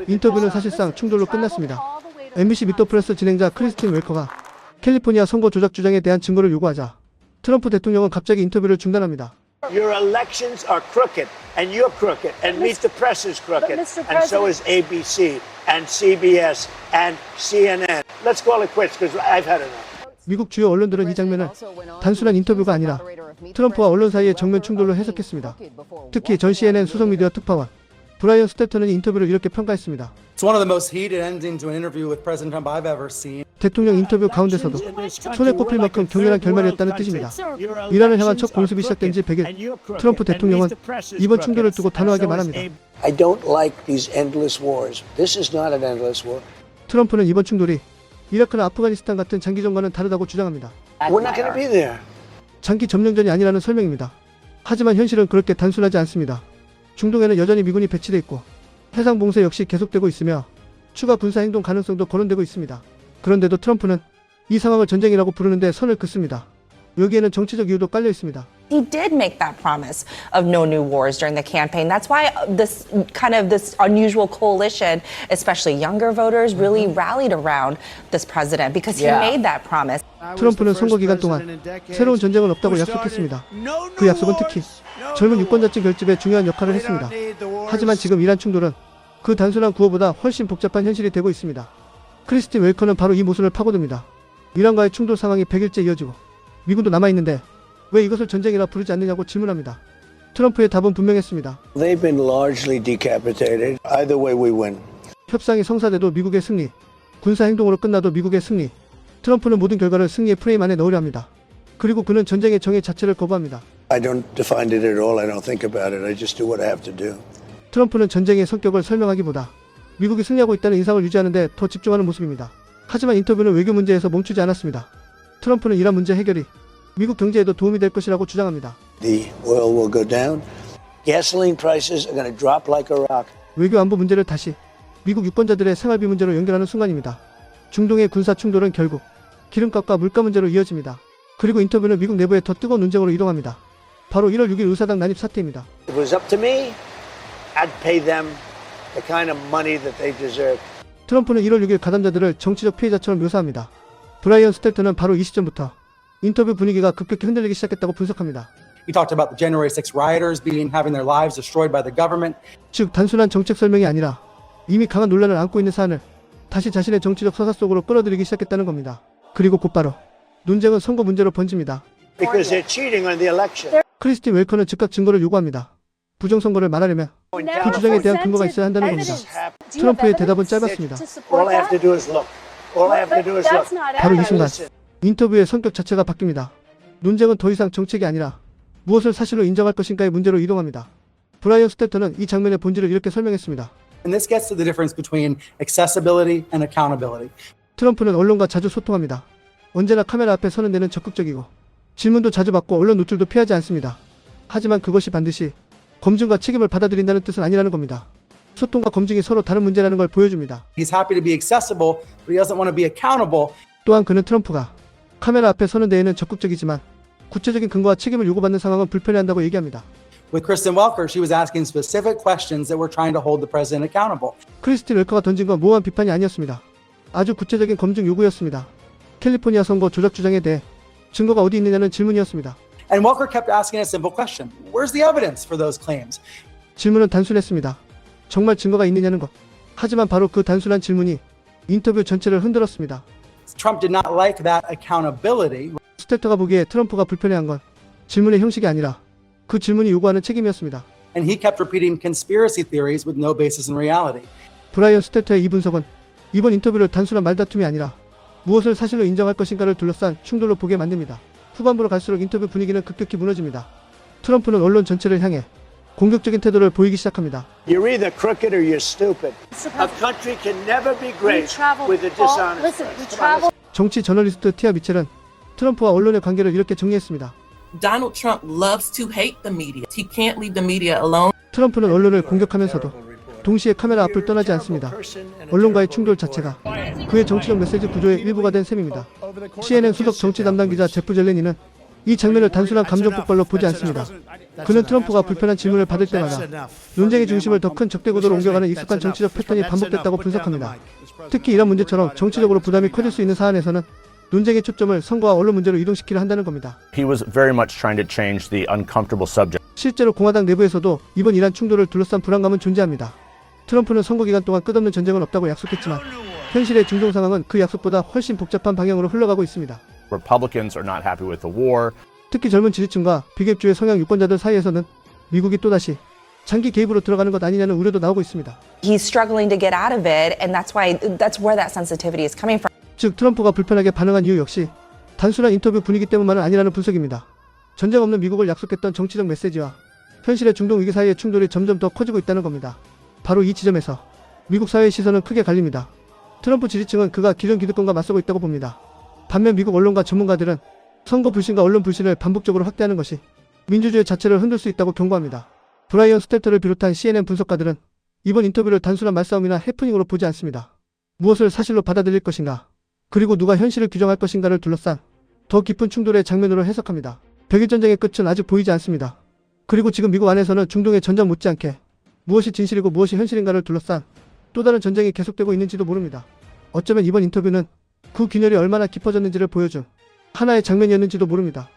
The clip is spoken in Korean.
인터뷰는 사실상 충돌로 끝났습니다. MBC 미터프레스 진행자 크리스틴 웰커가 캘리포니아 선거 조작 주장에 대한 증거를 요구하자 트럼프 대통령은 갑자기 인터뷰를 중단합니다. Your elections are crooked, and you're crooked, and Meet the Press is crooked, and so is ABC, and CBS, and CNN. Let's call it quits, because I've had enough. 미국 주요 언론들은 이 장면을 단순한 인터뷰가 아니라 트럼프와 언론 사이의 정면 충돌로 해석했습니다. 특히 전 CNN 수석미디어 특파원 브라이언 스태턴은 인터뷰를 이렇게 평가했습니다. It's one of the most heated endings to an interview with President Trump I've ever seen. 대통령 인터뷰 가운데서도 손에 꼽힐 만큼 격렬한 결말이었다는 뜻입니다. 이란을 향한 첫 공습이 시작된 지 100일, 트럼프 대통령은 이번 충돌을 두고 단호하게 말합니다. I don't like these endless wars. This is not an endless war. 트럼프는 이번 충돌이 이라크나 아프가니스탄 같은 장기전과는 다르다고 주장합니다. We're not going to be there. 장기 점령전이 아니라는 설명입니다. 하지만 현실은 그렇게 단순하지 않습니다. 중동에는 여전히 미군이 배치돼 있고 해상 봉쇄 역시 계속되고 있으며 추가 군사 행동 가능성도 거론되고 있습니다. 그런데도 트럼프는 이 상황을 전쟁이라고 부르는데 선을 긋습니다. 여기에는 정치적 이유도 깔려 있습니다. He did make that promise of no new wars during the campaign. That's why this unusual coalition, especially younger voters, really rallied around this president because he made that promise. 트럼프는 선거 기간 동안 새로운 전쟁은 없다고 약속했습니다. 그 약속은 특히 젊은 유권자층 결집에 중요한 역할을 했습니다. 하지만 지금 이란 충돌은 그 단순한 구호보다 훨씬 복잡한 현실이 되고 있습니다. 크리스틴 웰커는 바로 이 모순을 파고듭니다. 이란과의 충돌 상황이 100일째 이어지고 미군도 남아있는데 왜 이것을 전쟁이라 부르지 않느냐고 질문합니다. 트럼프의 답은 분명했습니다. They've been largely decapitated. Either way we win. 협상이 성사돼도 미국의 승리, 군사 행동으로 끝나도 미국의 승리. 트럼프는 모든 결과를 승리의 프레임 안에 넣으려 합니다. 그리고 그는 전쟁의 정의 자체를 거부합니다. I don't define it at all. I don't think about it. I just do what I have to do. 트럼프는 전쟁의 성격을 설명하기보다 미국이 승리하고 있다는 인상을 유지하는 데 더 집중하는 모습입니다. 하지만 인터뷰는 외교 문제에서 멈추지 않았습니다. 트럼프는 이란 문제 해결이 미국 경제에도 도움이 될 것이라고 주장합니다. The oil will go down. Gasoline prices are going to drop like a rock. 외교 안보 문제를 다시 미국 유권자들의 생활비 문제로 연결하는 순간입니다. 중동의 군사 충돌은 결국 기름값과 물가 문제로 이어집니다. 그리고 인터뷰는 미국 내부의 더 뜨거운 논쟁으로 이동합니다. 바로 1월 6일 의사당 난입 사태입니다. If it was up to me, I'd pay them the kind of money that they deserve. 트럼프는 1월 6일 가담자들을 정치적 피해자처럼 묘사합니다. 브라이언 스태턴은 바로 이 시점부터 인터뷰 분위기가 급격히 흔들리기 시작했다고 분석합니다. He talked about the January 6 rioters having their lives destroyed by the government. 즉 단순한 정책 설명이 아니라 이미 강한 논란을 안고 있는 사안을 다시 자신의 정치적 서사 속으로 끌어들이기 시작했다는 겁니다. 그리고 곧바로 논쟁은 선거 문제로 번집니다. Because they're cheating on the election. 크리스틴 웰커는 즉각 증거를 요구합니다. 부정선거를 말하려면 그 주장에 대한 근거가 있어야 한다는 겁니다. 트럼프의 대답은 짧았습니다. All I have to do is look. All I have to do is look. 바로 이 순간 인터뷰의 성격 자체가 바뀝니다. 논쟁은 더 이상 정책이 아니라 무엇을 사실로 인정할 것인가의 문제로 이동합니다. 브라이언 스태턴은 이 장면의 본질을 이렇게 설명했습니다. And this gets to the difference between accessibility and accountability. 트럼프는 언론과 자주 소통합니다. 언제나 카메라 앞에 서는 데는 적극적이고 질문도 자주 받고 언론 노출도 피하지 않습니다. 하지만 그것이 반드시 검증과 책임을 받아들인다는 뜻은 아니라는 겁니다. 소통과 검증이 서로 다른 문제라는 걸 보여줍니다. He's happy to be accessible, but he doesn't want to be accountable. 또한 그는 트럼프가 카메라 앞에 서는 데에는 적극적이지만 구체적인 근거와 책임을 요구받는 상황은 불편해한다고 얘기합니다. With Kristen Welker, she was asking specific questions that were trying to hold the president accountable. 크리스틴 웰커가 던진 건 모호한 비판이 아니었습니다. 아주 구체적인 검증 요구였습니다. 캘리포니아 선거 조작 주장에 대해 증거가 어디 있느냐는 질문이었습니다. And Welker kept asking a simple question. Where's the evidence for those claims? 질문은 단순했습니다. 정말 증거가 있느냐는 것. 하지만 바로 그 단순한 질문이 인터뷰 전체를 흔들었습니다. Trump did not like that accountability. 스태터가 보기에 트럼프가 불편해한 건 질문의 형식이 아니라 그 질문이 요구하는 책임이었습니다. And he kept repeating conspiracy theories with no basis in reality. 브라이언 스태터의 이 분석은 이번 인터뷰를 단순한 말다툼이 아니라 무엇을 사실로 인정할 것인가를 둘러싼 충돌로 보게 만듭니다. 후반부로 갈수록 인터뷰 분위기는 급격히 무너집니다. 트럼프는 언론 전체를 향해 공격적인 태도를 보이기 시작합니다. You're either crooked or you're stupid. A country can never be great with a dishonest. 정치 저널리스트 티아 미첼은 트럼프와 언론의 관계를 이렇게 정리했습니다. Donald Trump loves to hate the media. He can't leave the media alone. 트럼프는 언론을 공격하면서도 동시에 카메라 앞을 떠나지 않습니다. 언론과의 충돌 자체가 그의 정치적 메시지 구조의 일부가 된 셈입니다. CNN 수석 정치 담당 기자 제프 젤레니는 이 장면을 단순한 감정 폭발로 보지 않습니다. 그는 트럼프가 불편한 질문을 받을 때마다 논쟁의 중심을 더 큰 적대구도로 옮겨가는 익숙한 정치적 패턴이 반복됐다고 분석합니다. 특히 이런 문제처럼 정치적으로 부담이 커질 수 있는 사안에서는 논쟁의 초점을 선거와 언론 문제로 이동시키려 한다는 겁니다. He was very much trying to change the uncomfortable subject. 실제로 공화당 내부에서도 이번 이란 충돌을 둘러싼 불안감은 존재합니다. 트럼프는 선거 기간 동안 끝없는 전쟁은 없다고 약속했지만 현실의 중동 상황은 그 약속보다 훨씬 복잡한 방향으로 흘러가고 있습니다. Republicans are not happy with the war. 특히 젊은 지지층과 비개입주의 성향 유권자들 사이에서는 미국이 또다시 장기 개입으로 들어가는 것 아니냐는 우려도 나오고 있습니다. He's struggling to get out of it, and that's where that sensitivity is coming from. 즉 트럼프가 불편하게 반응한 이유 역시 단순한 인터뷰 분위기 때문만은 아니라는 분석입니다. 전쟁 없는 미국을 약속했던 정치적 메시지와 현실의 중동 위기 사이의 충돌이 점점 더 커지고 있다는 겁니다. 바로 이 지점에서 미국 사회의 시선은 크게 갈립니다. 트럼프 지지층은 그가 기존 기득권과 맞서고 있다고 봅니다. 반면 미국 언론과 전문가들은 선거 불신과 언론 불신을 반복적으로 확대하는 것이 민주주의 자체를 흔들 수 있다고 경고합니다. 브라이언 스텔터를 비롯한 CNN 분석가들은 이번 인터뷰를 단순한 말싸움이나 해프닝으로 보지 않습니다. 무엇을 사실로 받아들일 것인가, 그리고 누가 현실을 규정할 것인가를 둘러싼 더 깊은 충돌의 장면으로 해석합니다. 백일 전쟁의 끝은 아직 보이지 않습니다. 그리고 지금 미국 안에서는 중동의 전장 못지않게 무엇이 진실이고 무엇이 현실인가를 둘러싼 또 다른 전쟁이 계속되고 있는지도 모릅니다. 어쩌면 이번 인터뷰는 그 균열이 얼마나 깊어졌는지를 보여준 하나의 장면이었는지도 모릅니다.